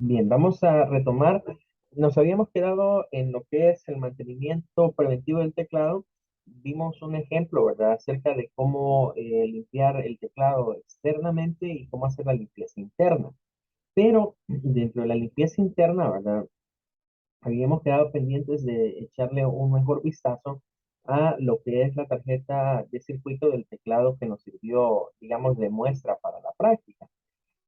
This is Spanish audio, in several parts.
Bien, vamos a retomar. Nos habíamos quedado en lo que es el mantenimiento preventivo del teclado. Vimos un ejemplo, ¿verdad?, acerca de cómo limpiar el teclado externamente y cómo hacer la limpieza interna. Pero dentro de la limpieza interna, ¿verdad?, habíamos quedado pendientes de echarle un mejor vistazo a lo que es la tarjeta de circuito del teclado que nos sirvió, digamos, de muestra para la práctica.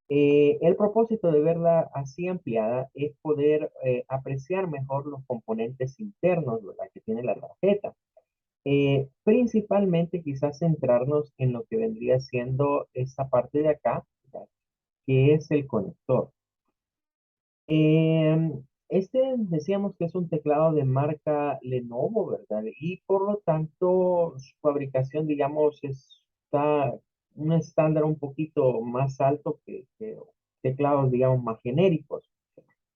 El propósito de verla así ampliada es poder apreciar mejor los componentes internos, ¿verdad?, que tiene la tarjeta. Principalmente quizás centrarnos en lo que vendría siendo esa parte de acá, ¿verdad?, que es el conector. Este decíamos que es un teclado de marca Lenovo, ¿verdad? Y por lo tanto su fabricación, digamos, está un estándar un poquito más alto que teclados, digamos, más genéricos.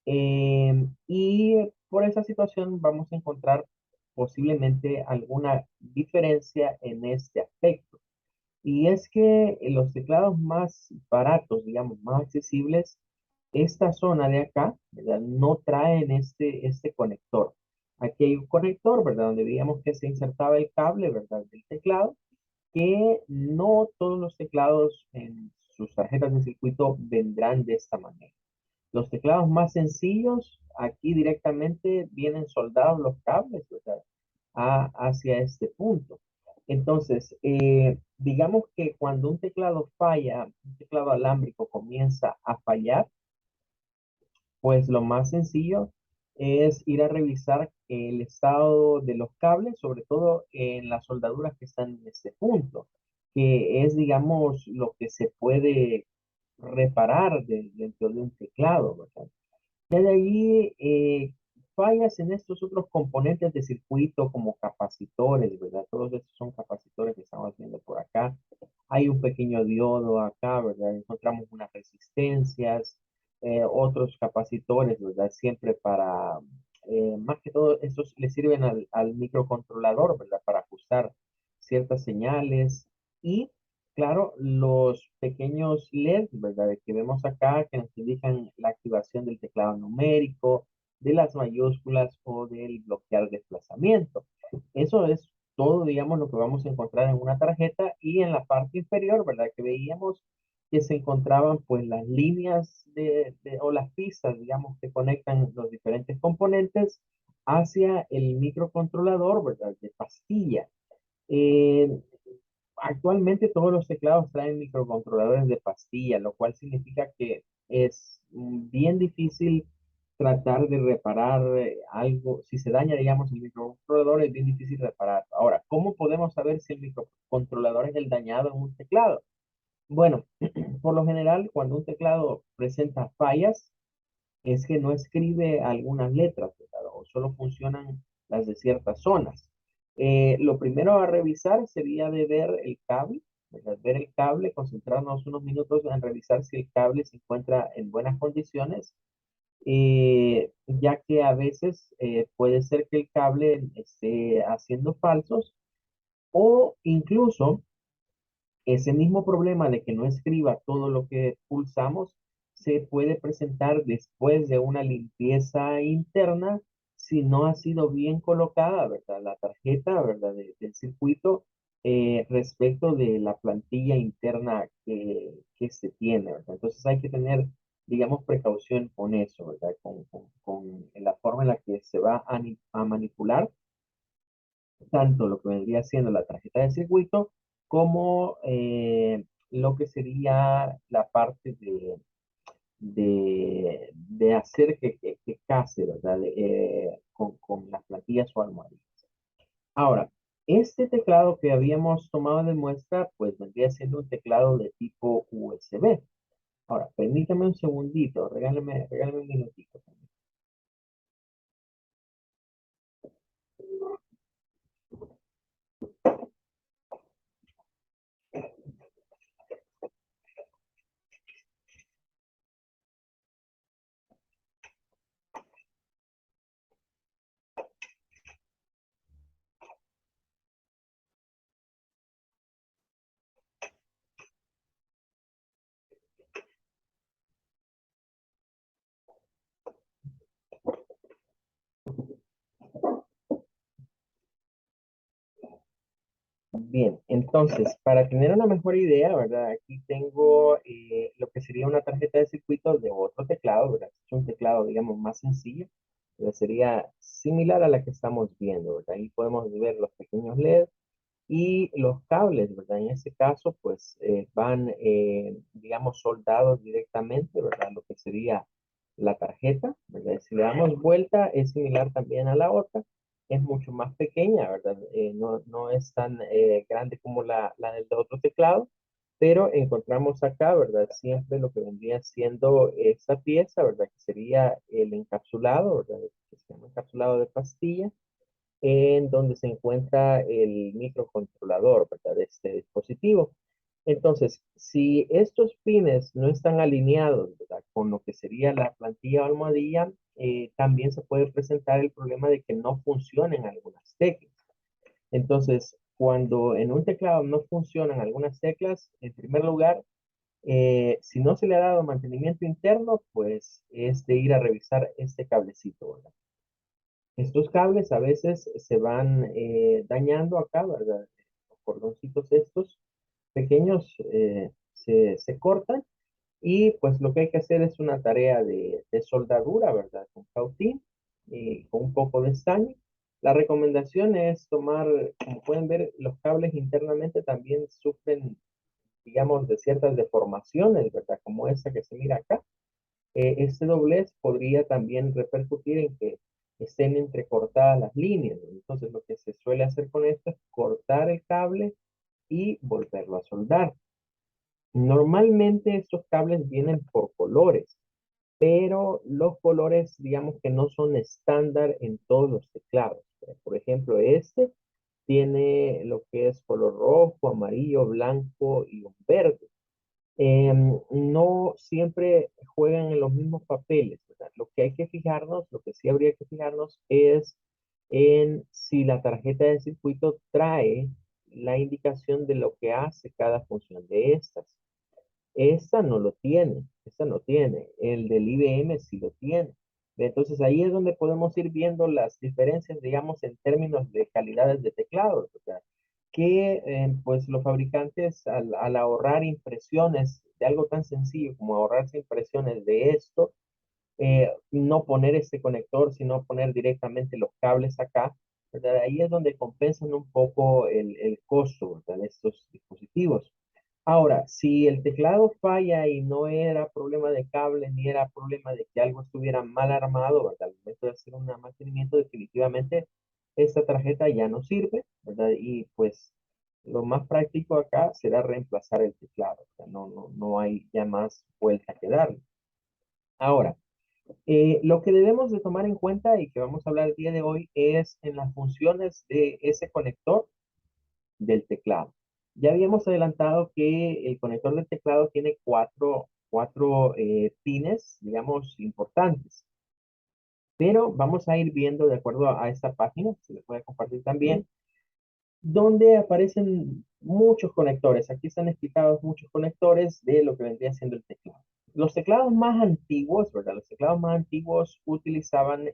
Y por esa situación vamos a encontrar posiblemente alguna diferencia en este aspecto. Y es que los teclados más baratos, digamos, más accesibles, esta zona de acá, ¿verdad?, no traen este conector. Aquí hay un conector, ¿verdad?, donde veíamos que se insertaba el cable, ¿verdad?, del teclado, que no todos los teclados en sus tarjetas de circuito vendrán de esta manera. Los teclados más sencillos, aquí directamente vienen soldados los cables, ¿verdad?, hacia este punto. Entonces, digamos que cuando un teclado falla, un teclado alámbrico comienza a fallar, pues lo más sencillo es ir a revisar el estado de los cables, sobre todo en las soldaduras que están en este punto, que es, digamos, lo que se puede reparar dentro de un teclado, ¿verdad? Ya de ahí, fallas en estos otros componentes de circuito como capacitores, ¿verdad? Todos estos son capacitores que estamos viendo por acá. Hay un pequeño diodo acá, ¿verdad? Encontramos unas resistencias, otros capacitores, ¿verdad? Siempre para, más que todo, estos le sirven al microcontrolador, ¿verdad? Para ajustar ciertas señales y claro, los pequeños LED, ¿verdad?, que vemos acá, que nos indican la activación del teclado numérico, de las mayúsculas o del bloquear desplazamiento. Eso es todo, digamos, lo que vamos a encontrar en una tarjeta y en la parte inferior, ¿verdad?, que veíamos que se encontraban pues las líneas o las pistas, digamos, que conectan los diferentes componentes hacia el microcontrolador, ¿verdad?, de pastilla. Eh, Actualmente todos los teclados traen microcontroladores de pastilla, lo cual significa que es bien difícil tratar de reparar algo. Si se daña, digamos, el microcontrolador, es bien difícil reparar. Ahora, ¿cómo podemos saber si el microcontrolador es el dañado en un teclado? Bueno, por lo general, cuando un teclado presenta fallas, es que no escribe algunas letras, ¿verdad?, o solo funcionan las de ciertas zonas. Lo primero a revisar sería de ver el cable, ¿verdad? Ver el cable, concentrarnos unos minutos en revisar si el cable se encuentra en buenas condiciones, ya que a veces puede ser que el cable esté haciendo falsos o incluso ese mismo problema de que no escriba todo lo que pulsamos se puede presentar después de una limpieza interna si no ha sido bien colocada, ¿verdad?, la tarjeta, ¿verdad?, del circuito respecto de la plantilla interna que se tiene, ¿verdad? Entonces hay que tener, digamos, precaución con eso, ¿verdad? Con la forma en la que se va a manipular tanto lo que vendría siendo la tarjeta de circuito como lo que sería la parte de hacer que case, ¿verdad? Con las plantillas o almohadillas. Ahora, este teclado que habíamos tomado de muestra, pues vendría siendo un teclado de tipo USB. Ahora, permítame un segundito, regálame un minutito. Bien, entonces, para tener una mejor idea, ¿verdad? Aquí tengo lo que sería una tarjeta de circuitos de otro teclado, ¿verdad? Es un teclado, digamos, más sencillo, ¿verdad? Sería similar a la que estamos viendo, ¿verdad? Ahí podemos ver los pequeños LED y los cables, ¿verdad? En este caso, pues van, digamos, soldados directamente, ¿verdad? Lo que sería la tarjeta, ¿verdad? Si le damos vuelta, es similar también a la otra, es mucho más pequeña, ¿verdad? No es tan grande como la del otro teclado, pero encontramos acá, ¿verdad? Siempre lo que vendría siendo esta pieza, ¿verdad? Que sería el encapsulado, ¿verdad? Que se llama encapsulado de pastilla en donde se encuentra el microcontrolador, ¿verdad? De este dispositivo. Entonces, si estos pines no están alineados, ¿verdad? Con lo que sería la plantilla o almohadilla, también se puede presentar el problema de que no funcionen algunas teclas. Entonces, cuando en un teclado no funcionan algunas teclas, en primer lugar, si no se le ha dado mantenimiento interno, pues es de ir a revisar este cablecito, ¿verdad? Estos cables a veces se van dañando acá, ¿verdad? Los cordoncitos estos pequeños se cortan y pues lo que hay que hacer es una tarea de soldadura, ¿verdad? Con cautín y con un poco de estaño. La recomendación es tomar, como pueden ver, los cables internamente también sufren, digamos, de ciertas deformaciones, ¿verdad? Como esta que se mira acá. Este doblez podría también repercutir en que estén entrecortadas las líneas. Entonces, lo que se suele hacer con esto es cortar el cable y volverlo a soldar. Normalmente estos cables vienen por colores, pero los colores, digamos que no son estándar en todos los teclados. Por ejemplo, este tiene lo que es color rojo, amarillo, blanco y un verde. No siempre juegan en los mismos papeles, ¿verdad? Lo que hay que fijarnos, lo que sí habría que fijarnos es en si la tarjeta de circuito trae la indicación de lo que hace cada función de estas. Esta no lo tiene, esta no tiene. El del IBM sí lo tiene. Entonces ahí es donde podemos ir viendo las diferencias, digamos, en términos de calidades de teclados. O sea, que pues los fabricantes al ahorrar impresiones de algo tan sencillo como ahorrarse impresiones de esto, no poner este conector, sino poner directamente los cables acá, ¿verdad? Ahí es donde compensan un poco el costo, ¿verdad? De estos dispositivos. Ahora, si el teclado falla y no era problema de cable ni era problema de que algo estuviera mal armado, ¿verdad? Al momento de hacer un mantenimiento, definitivamente esta tarjeta ya no sirve, ¿verdad? Y pues lo más práctico acá será reemplazar el teclado, o sea, no hay ya más vuelta que darle. Ahora, lo que debemos de tomar en cuenta y que vamos a hablar el día de hoy es en las funciones de ese conector del teclado. Ya habíamos adelantado que el conector del teclado tiene cuatro pines, digamos, importantes. Pero vamos a ir viendo de acuerdo a esta página, se le puede compartir también, donde aparecen muchos conectores. Aquí están explicados muchos conectores de lo que vendría siendo el teclado. Los teclados más antiguos, ¿verdad? Los teclados más antiguos utilizaban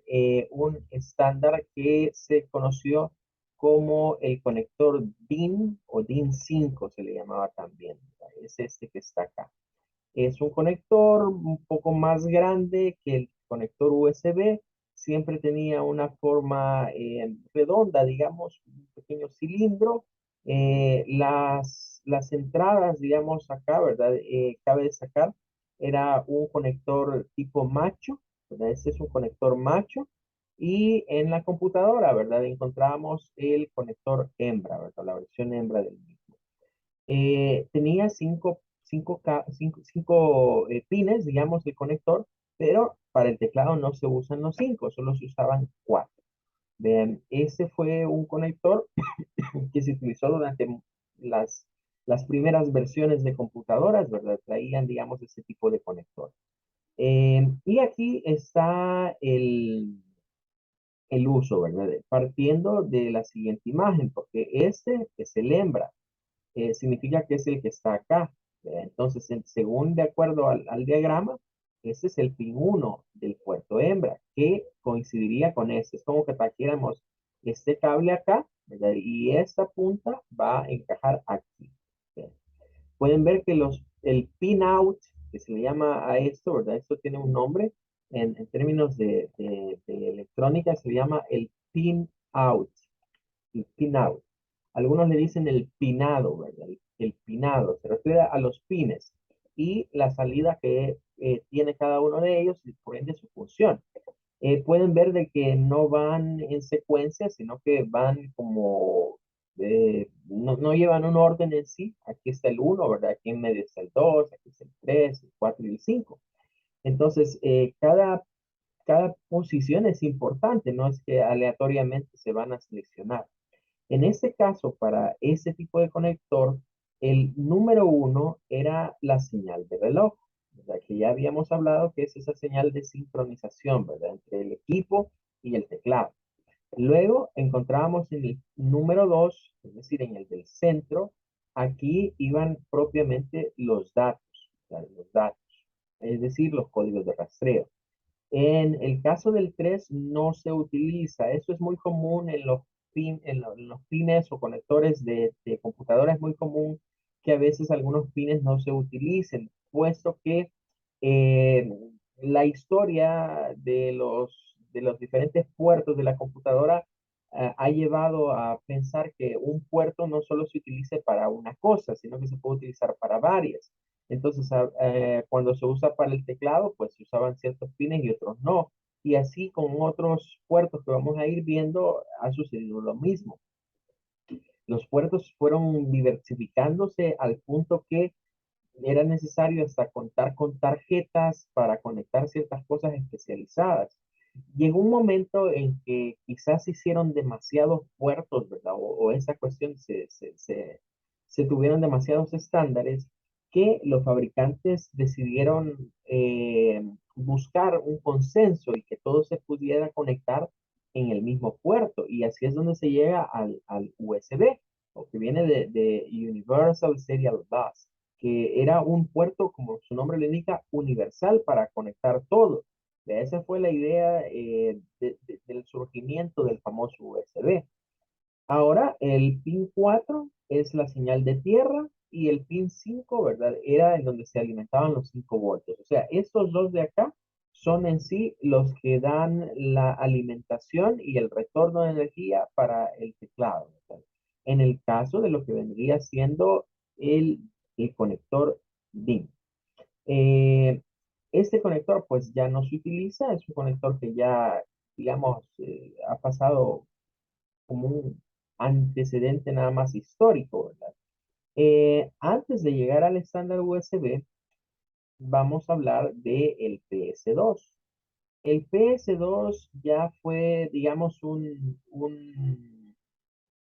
un estándar que se conoció como el conector DIN o DIN 5 se le llamaba también, ¿verdad? Es este que está acá. Es un conector un poco más grande que el conector USB. Siempre tenía una forma redonda, digamos, un pequeño cilindro. Las entradas, digamos, acá, ¿verdad? Cabe destacar, era un conector tipo macho, ¿verdad? Este es un conector macho. Y en la computadora, ¿verdad? Encontramos el conector hembra, ¿verdad? La versión hembra del mismo. Tenía cinco pines, digamos, el conector, pero para el teclado no se usan los cinco, solo se usaban cuatro. Vean, ese fue un conector que se utilizó durante las, las primeras versiones de computadoras, ¿verdad? Traían, digamos, ese tipo de conector. Y aquí está el uso, ¿verdad? Partiendo de la siguiente imagen, porque este es el hembra, significa que es el que está acá. Entonces, según de acuerdo al diagrama, ese es el pin 1 del puerto hembra, que coincidiría con este. Es como que trajéramos este cable acá ¿verdad? Y esta punta va a encajar aquí. ¿Verdad? Pueden ver que el pin out, que se le llama a esto, ¿verdad? Esto tiene un nombre en términos de electrónica, se le llama el pin out, el pin out. Algunos le dicen el pinado, ¿verdad? El pinado se refiere a los pines y la salida que tiene cada uno de ellos y por ende su función. Pueden ver de que no van en secuencia, sino que van como, no llevan un orden en sí. Aquí está el uno, ¿verdad? Aquí en medio está el 2, aquí está el 3, el 4 y el 5. Entonces, cada posición es importante, no es que aleatoriamente se van a seleccionar. En este caso, para ese tipo de conector, el número uno era la señal de reloj, ¿verdad? Que ya habíamos hablado que es esa señal de sincronización, ¿verdad? Entre el equipo y el teclado. Luego encontrábamos en el número 2, es decir, en el del centro, aquí iban propiamente los datos, ¿verdad? Los datos, es decir, los códigos de rastreo. En el caso del 3 no se utiliza. Eso es muy común en en los pines o conectores de computadora. Es muy común que a veces algunos pines no se utilicen, puesto que eh, la historia de los diferentes puertos de la computadora ha llevado a pensar que un puerto no solo se utilice para una cosa, sino que se puede utilizar para varias. Entonces, cuando se usa para el teclado, pues se usaban ciertos pines y otros no. Y así con otros puertos que vamos a ir viendo, ha sucedido lo mismo. Los puertos fueron diversificándose al punto que era necesario hasta contar con tarjetas para conectar ciertas cosas especializadas. Llegó un momento en que quizás se hicieron demasiados puertos, ¿verdad? O esa cuestión se tuvieron demasiados estándares que los fabricantes decidieron buscar un consenso y que todo se pudiera conectar en el mismo puerto. Y así es donde se llega al USB, o que viene de Universal Serial Bus, que era un puerto, como su nombre lo indica, universal para conectar todo. Esa fue la idea del surgimiento del famoso USB. Ahora, el pin 4 es la señal de tierra y el pin 5, ¿verdad? Era en donde se alimentaban los 5 voltios. O sea, estos dos de acá son en sí los que dan la alimentación y el retorno de energía para el teclado, ¿verdad? En el caso de lo que vendría siendo el, el conector DIN. Eh, este conector pues ya no se utiliza, es un conector que ya, digamos, ha pasado como un antecedente nada más histórico, ¿verdad? Antes de llegar al estándar USB, vamos a hablar del PS2. El PS2 ya fue, digamos,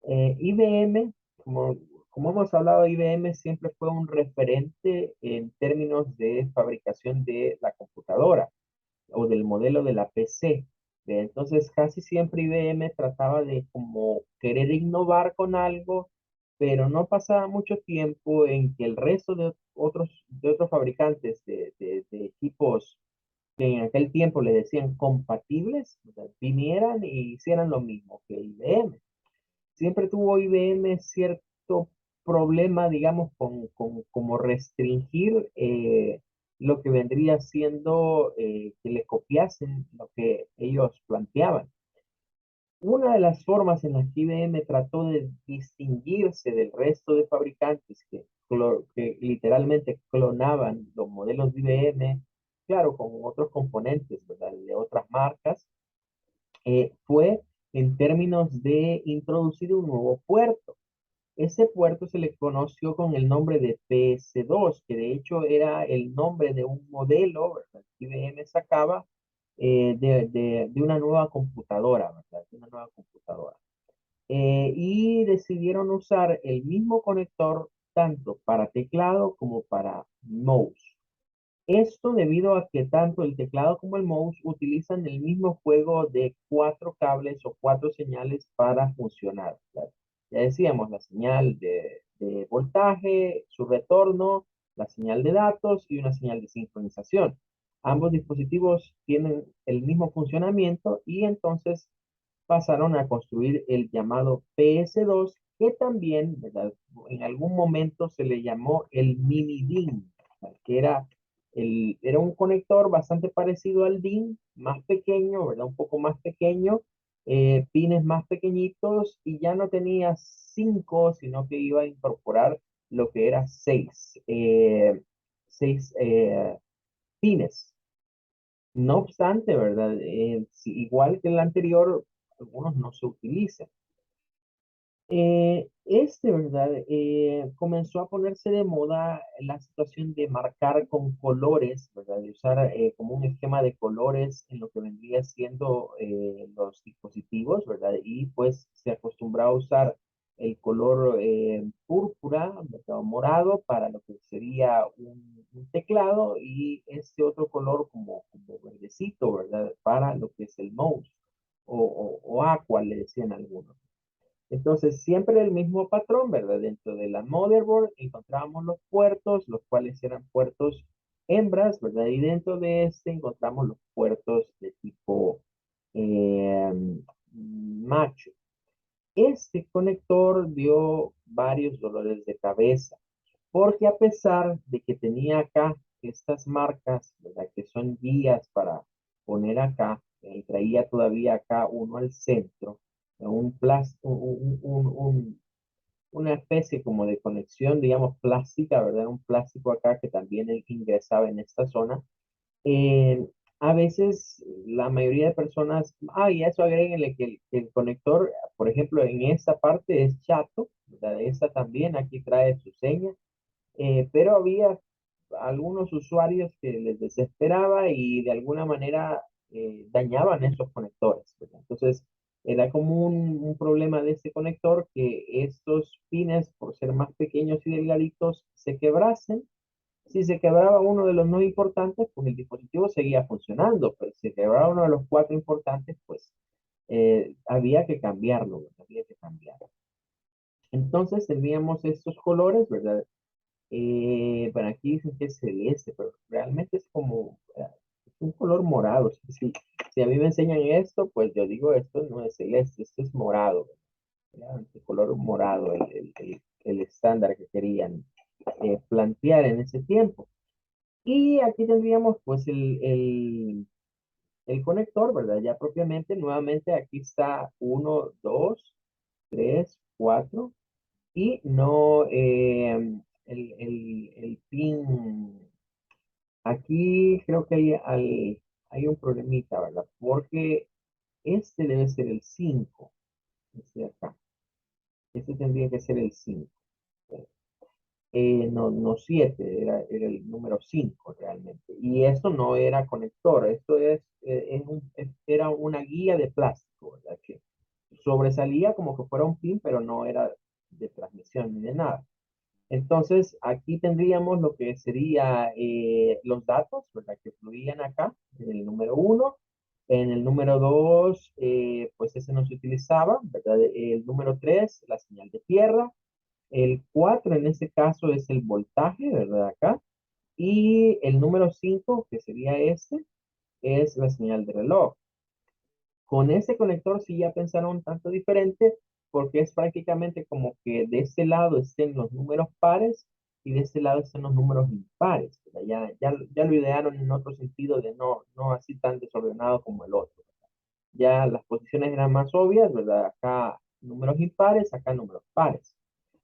IBM, como hemos hablado, IBM siempre fue un referente en términos de fabricación de la computadora o del modelo de la PC. Entonces, casi siempre IBM trataba de como querer innovar con algo, pero no pasaba mucho tiempo en que el resto de otros fabricantes de equipos que en aquel tiempo le decían compatibles, o sea, vinieran y hicieran lo mismo que IBM. Siempre tuvo IBM cierto problema, digamos, con como restringir lo que vendría siendo que le copiasen lo que ellos planteaban. Una de las formas en las que IBM trató de distinguirse del resto de fabricantes que literalmente clonaban los modelos de IBM, claro, con otros componentes, ¿verdad? De otras marcas, fue en términos de introducir un nuevo puerto. Ese puerto se le conoció con el nombre de PS2, que de hecho era el nombre de un modelo, ¿verdad? Que IBM sacaba de una nueva computadora, ¿verdad? De una nueva computadora. Y decidieron usar el mismo conector tanto para teclado como para mouse. Esto debido a que tanto el teclado como el mouse utilizan el mismo juego de cuatro cables o cuatro señales para funcionar, ¿verdad? Ya decíamos, la señal de voltaje, su retorno, la señal de datos y una señal de sincronización. Ambos dispositivos tienen el mismo funcionamiento y entonces pasaron a construir el llamado PS2, que también, ¿verdad? En algún momento se le llamó el mini DIN, que era un conector bastante parecido al DIN, más pequeño, ¿verdad? Un poco más pequeño, pines más pequeñitos y ya no tenía 5, sino que iba a incorporar lo que era 6, 6 pines. No obstante, ¿verdad? Igual que el anterior, algunos no se utilizan. ¿Verdad? Comenzó a ponerse de moda la situación de marcar con colores, ¿verdad? De usar como un esquema de colores en lo que vendría siendo los dispositivos, ¿verdad? Y pues se acostumbraba a usar el color púrpura, ¿verdad? O morado para lo que sería un teclado y este otro color como verdecito, ¿verdad? Para lo que es el mouse o aqua, le decían algunos. Entonces, siempre el mismo patrón, ¿verdad? Dentro de la motherboard encontramos los puertos, los cuales eran puertos hembras, ¿verdad? Y dentro de este encontramos los puertos de tipo eh, macho. Este conector dio varios dolores de cabeza, porque a pesar de que tenía acá estas marcas, ¿verdad? Que son guías para poner acá, traía todavía acá uno al centro, una especie como de conexión, digamos, plástica, ¿verdad? Un plástico acá que también ingresaba en esta zona. Eh, a veces la mayoría de personas, y a eso agréguenle que el conector, por ejemplo, en esta parte es chato, ¿verdad? Esta también aquí trae su seña, pero había algunos usuarios que les desesperaba y de alguna manera dañaban esos conectores, ¿verdad? Entonces, era como un problema de este conector que estos pines, por ser más pequeños y delgaditos, se quebrasen. Si se quebraba uno de los no importantes, pues el dispositivo seguía funcionando, pero si se quebraba uno de los cuatro importantes, pues había que cambiarlo, ¿verdad? Había que cambiarlo. Entonces tendríamos estos colores, ¿verdad? Bueno, aquí dicen que es celeste, pero realmente es como es un color morado. Si a mí me enseñan esto, pues yo digo, esto no es celeste, esto es morado, ¿verdad? El color morado, el estándar que querían plantear en ese tiempo. Y aquí tendríamos pues el conector, ¿verdad? Ya propiamente, nuevamente aquí está uno, 2, 3, 4 y no el pin. Aquí creo que hay un problemita, ¿verdad? Porque este debe ser el 5, este de acá. Este tendría que ser el 5. No, no 7, era el número 5 realmente. Y esto no era conector, esto era una guía de plástico, ¿verdad? Que sobresalía como que fuera un pin, pero no era de transmisión ni de nada. Entonces, aquí tendríamos lo que sería los datos, ¿verdad? Que fluían acá, en el número uno. En el número 2, pues ese no se utilizaba, ¿verdad? El número 3, la señal de tierra. El 4 en este caso es el voltaje, ¿verdad? Acá. Y el número 5 que sería este, es la señal de reloj. Con ese conector sí ya pensaron un tanto diferente, porque es prácticamente como que de este lado estén los números pares y de este lado estén los números impares, ¿verdad? Ya lo idearon en otro sentido de no así tan desordenado como el otro. Ya las posiciones eran más obvias, ¿verdad? Acá números impares, acá números pares.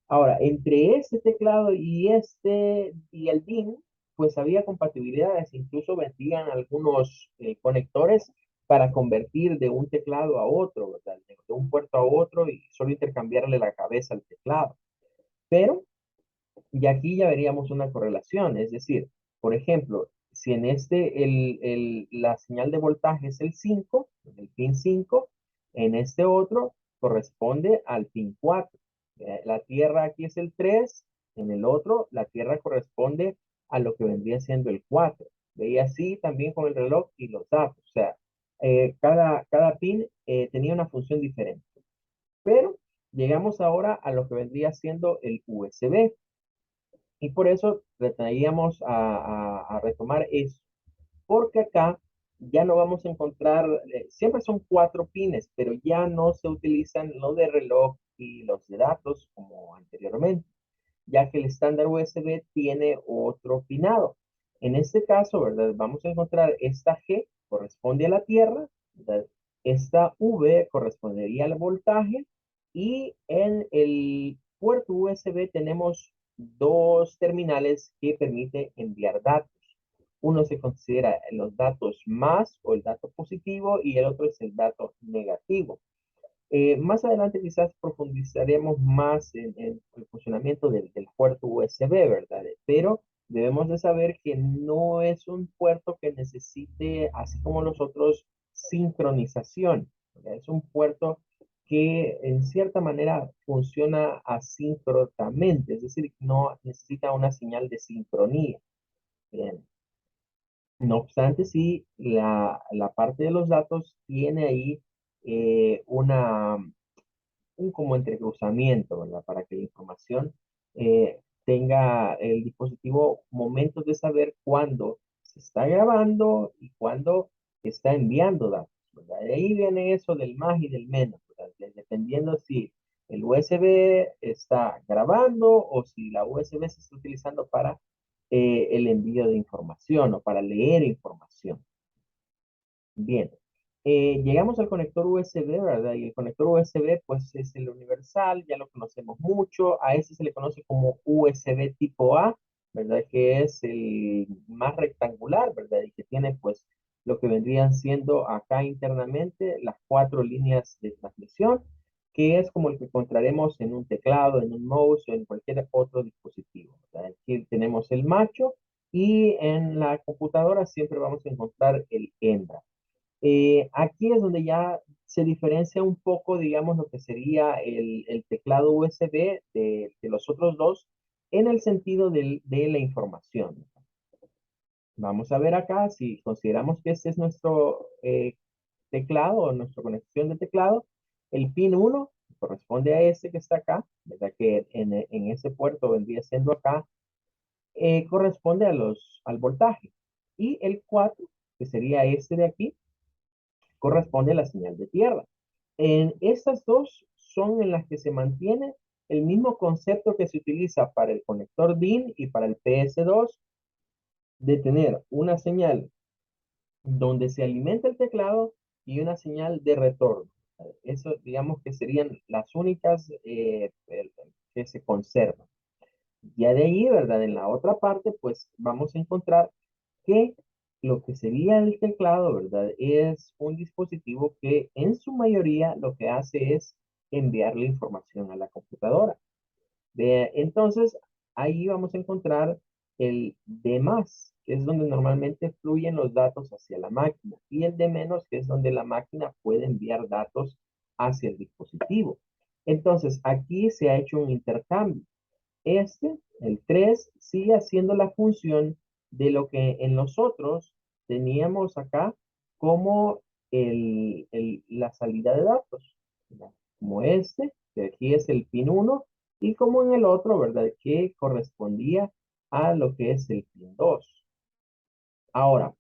Ahora, entre este teclado y el DIN, pues había compatibilidades, incluso vendían algunos conectores para convertir de un teclado a otro, ¿verdad? De un puerto a otro y solo intercambiarle la cabeza al teclado. Pero, y aquí ya veríamos una correlación, es decir, por ejemplo, si en la señal de voltaje es el 5, el pin 5, en este otro corresponde al pin 4. La tierra aquí es el 3, en el otro la tierra corresponde a lo que vendría siendo el 4. Y así también con el reloj y los datos. O sea, cada pin tenía una función diferente. Pero llegamos ahora a lo que vendría siendo el USB. Y por eso traíamos a retomar eso, porque acá ya no vamos a encontrar, siempre son 4 pines, pero ya no se utilizan los de reloj y los de datos como anteriormente, ya que el estándar USB tiene otro pinado. En este caso, ¿verdad? Vamos a encontrar esta G corresponde a la tierra, ¿verdad? Esta V correspondería al voltaje y en el puerto USB tenemos dos terminales que permiten enviar datos. Uno se considera los datos más o el dato positivo y el otro es el dato negativo. Más adelante quizás profundizaremos más en el funcionamiento del puerto USB, ¿verdad? Pero debemos de saber que no es un puerto que necesite, así como los otros, sincronización, ¿verdad? Es un puerto que en cierta manera funciona asíncronamente, es decir, no necesita una señal de sincronía. Bien. No obstante, sí, la parte de los datos tiene ahí una un como entrecruzamiento, ¿verdad? Para que la información tenga el dispositivo momentos de saber cuándo se está grabando y cuándo está enviando datos, ¿verdad? De ahí viene eso del más y del menos, ¿verdad? Dependiendo si el USB está grabando o si la USB se está utilizando para el envío de información o para leer información. Bien, llegamos al conector USB, ¿verdad? Y el conector USB, pues es el universal, ya lo conocemos mucho. A ese se le conoce como USB tipo A, ¿verdad? Que es el más rectangular, ¿verdad? Y que tiene, pues, lo que vendrían siendo acá internamente las 4 líneas de transmisión, que es como el que encontraremos en un teclado, en un mouse o en cualquier otro dispositivo, ¿verdad? Aquí tenemos el macho y en la computadora siempre vamos a encontrar el hembra. Aquí es donde ya se diferencia un poco, digamos, lo que sería el teclado USB de los otros dos en el sentido de la información. Vamos a ver acá si consideramos que este es nuestro teclado o nuestra conexión de teclado. El pin 1 corresponde a este que está acá, ¿verdad? Que en ese puerto vendría siendo acá, corresponde al voltaje. Y el 4, que sería este de aquí, corresponde a la señal de tierra. En estas dos son en las que se mantiene el mismo concepto que se utiliza para el conector DIN y para el PS2 de tener una señal donde se alimenta el teclado y una señal de retorno. Eso digamos que serían las únicas que se conservan. Ya de ahí, ¿verdad? En la otra parte, pues vamos a encontrar que lo que sería el teclado, ¿verdad? Es un dispositivo que en su mayoría lo que hace es enviar la información a la computadora. Entonces, ahí vamos a encontrar el de más, que es donde normalmente fluyen los datos hacia la máquina, y el de menos, que es donde la máquina puede enviar datos hacia el dispositivo. Entonces, aquí se ha hecho un intercambio. El 3 sigue haciendo la función de lo que en los otros teníamos acá como la salida de datos, ¿verdad? Como que aquí es el pin 1, y como en el otro, ¿verdad? Que correspondía a lo que es el pin 2. Ahora,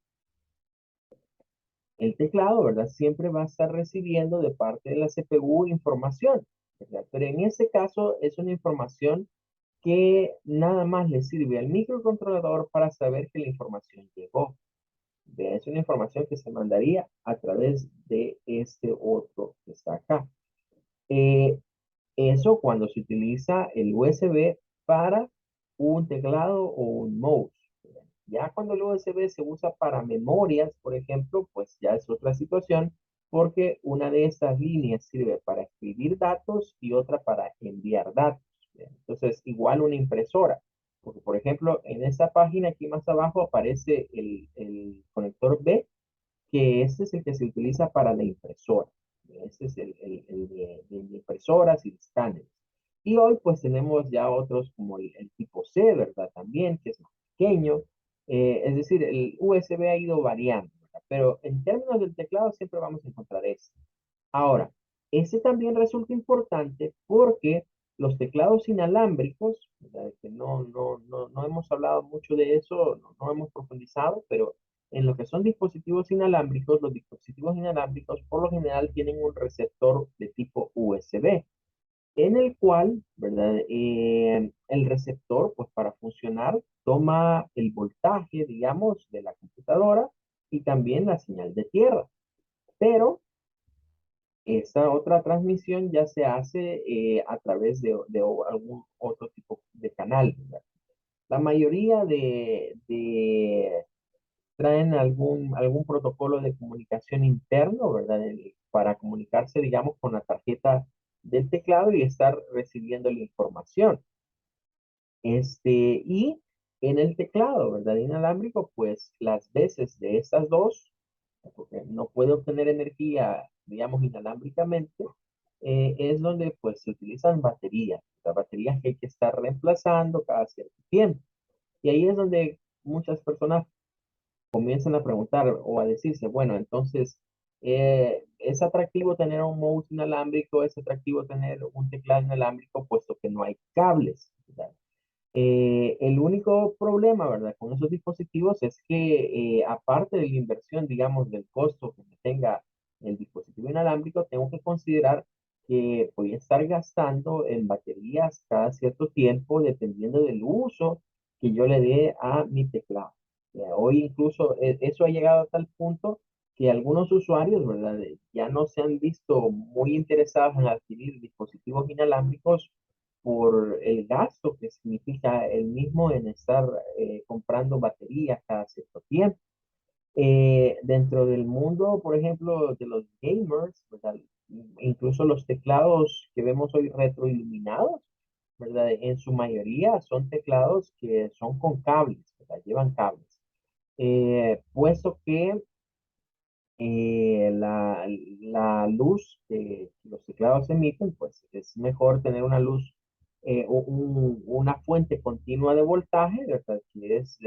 el teclado, ¿verdad? Siempre va a estar recibiendo de parte de la CPU información, ¿verdad? Pero en este caso es una información que nada más le sirve al microcontrolador para saber que la información llegó. Es una información que se mandaría a través de este otro que está acá. Eh, Eso cuando se utiliza el USB para un teclado o un mouse. Ya cuando el USB se usa para memorias, por ejemplo, pues ya es otra situación, porque una de estas líneas sirve para escribir datos y otra para enviar datos. Entonces, igual una impresora, porque por ejemplo, en esta página aquí más abajo aparece el conector B, que este es el que se utiliza para la impresora. Este es el de impresoras y escáneres. Y hoy pues tenemos ya otros como el tipo C, ¿verdad? También, que es más pequeño. Es decir, el USB ha ido variando, ¿verdad? Pero en términos del teclado siempre vamos a encontrar este. Ahora, este también resulta importante porque los teclados inalámbricos, ¿verdad? Que no hemos hablado mucho de eso, no hemos profundizado, pero en lo que son dispositivos inalámbricos, los dispositivos inalámbricos por lo general tienen un receptor de tipo USB, en el cual, ¿verdad? El receptor, pues para funcionar, toma el voltaje, digamos, de la computadora y también la señal de tierra. Pero esta otra transmisión ya se hace a través de algún otro tipo de canal, ¿verdad? La mayoría traen algún protocolo de comunicación interno, ¿verdad? Para comunicarse, digamos, con la tarjeta del teclado y estar recibiendo la información. Y en el teclado, ¿verdad? Inalámbrico, pues las veces de estas dos, porque no puede obtener energía, digamos, inalámbricamente, es donde pues se utilizan baterías, las baterías que hay que estar reemplazando cada cierto tiempo. Y ahí es donde muchas personas comienzan a preguntar o a decirse, bueno, entonces, ¿es atractivo tener un mouse inalámbrico? ¿Es atractivo tener un teclado inalámbrico? Puesto que no hay cables, ¿verdad? El único problema, ¿verdad? Con esos dispositivos es que aparte de la inversión, digamos, del costo que tenga el dispositivo inalámbrico, tengo que considerar que voy a estar gastando en baterías cada cierto tiempo, dependiendo del uso que yo le dé a mi teclado. Hoy incluso eso ha llegado a tal punto que algunos usuarios, ¿verdad? Ya no se han visto muy interesados en adquirir dispositivos inalámbricos por el gasto que significa el mismo en estar comprando baterías cada cierto tiempo. Dentro del mundo, por ejemplo, de los gamers, ¿verdad? Incluso los teclados que vemos hoy retroiluminados, ¿verdad? En su mayoría son teclados que son con cables, ¿verdad? Llevan cables. Puesto que la luz que los teclados emiten, pues es mejor tener una luz, una fuente continua de voltaje, ¿verdad? Que es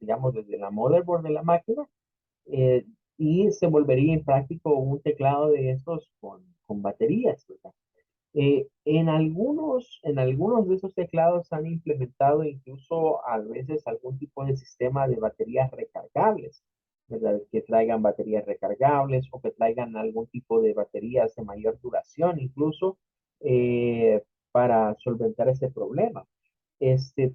digamos, desde la motherboard de la máquina, eh, y se volvería impráctico un teclado de estos con baterías, ¿verdad? En algunos de esos teclados han implementado incluso a veces algún tipo de sistema de baterías recargables, ¿verdad? Que traigan baterías recargables o que traigan algún tipo de baterías de mayor duración, incluso para solventar ese problema.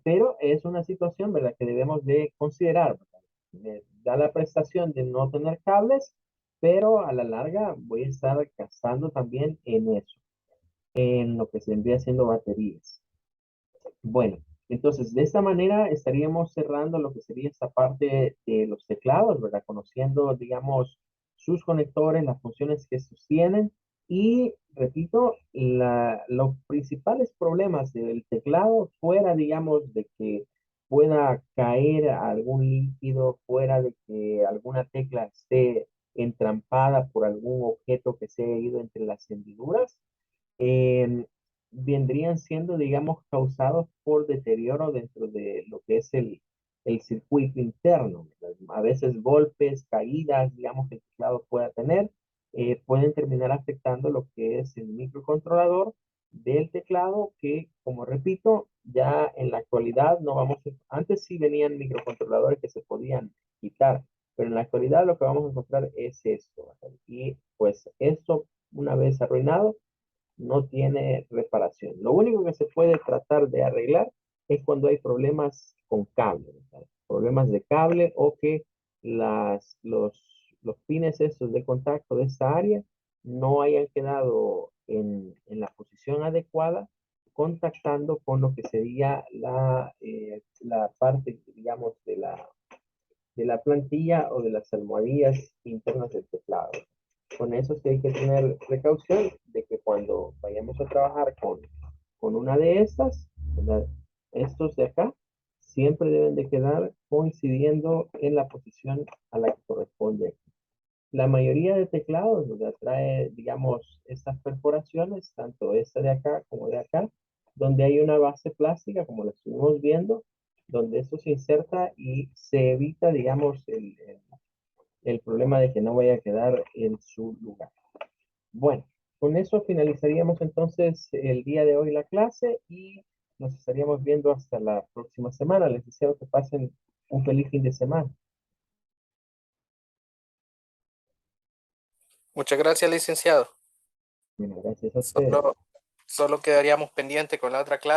Pero es una situación, ¿verdad? Que debemos de considerar, ¿verdad? Me da la prestación de no tener cables, pero a la larga voy a estar gastando también en eso, en lo que se vendría siendo baterías. Bueno, entonces de esta manera estaríamos cerrando lo que sería esta parte de los teclados, ¿verdad? Conociendo, digamos, sus conectores, las funciones que sostienen y, repito, los principales problemas del teclado fuera, digamos, de que pueda caer algún líquido, fuera de que alguna tecla esté entrampada por algún objeto que se haya ido entre las hendiduras, eh, vendrían siendo, digamos, causados por deterioro dentro de lo que es el circuito interno, ¿verdad? A veces golpes, caídas, digamos, que el teclado pueda tener, pueden terminar afectando lo que es el microcontrolador del teclado, que, como repito, ya en la actualidad no vamos antes sí venían microcontroladores que se podían quitar, pero en la actualidad lo que vamos a encontrar es esto, ¿verdad? Y pues esto, una vez arruinado, no tiene reparación. Lo único que se puede tratar de arreglar es cuando hay problemas con cable, ¿verdad? Problemas de cable o que los pines estos de contacto de esta área no hayan quedado en la posición adecuada, contactando con lo que sería la parte, digamos, de la plantilla o de las almohadillas internas del teclado. Con eso sí hay que tener precaución de que cuando vayamos a trabajar con una de estas, ¿verdad? Estos de acá siempre deben de quedar coincidiendo en la posición a la que corresponde. La mayoría de teclados, ¿verdad? Trae, digamos, estas perforaciones, tanto esta de acá como de acá, donde hay una base plástica, como la estuvimos viendo, donde esto se inserta y se evita, digamos, el problema de que no vaya a quedar en su lugar. Bueno, con eso finalizaríamos entonces el día de hoy la clase y nos estaríamos viendo hasta la próxima semana. Les deseo que pasen un feliz fin de semana. Muchas gracias, licenciado. Bueno, gracias a ustedes. Solo, solo quedaríamos pendiente con la otra clase.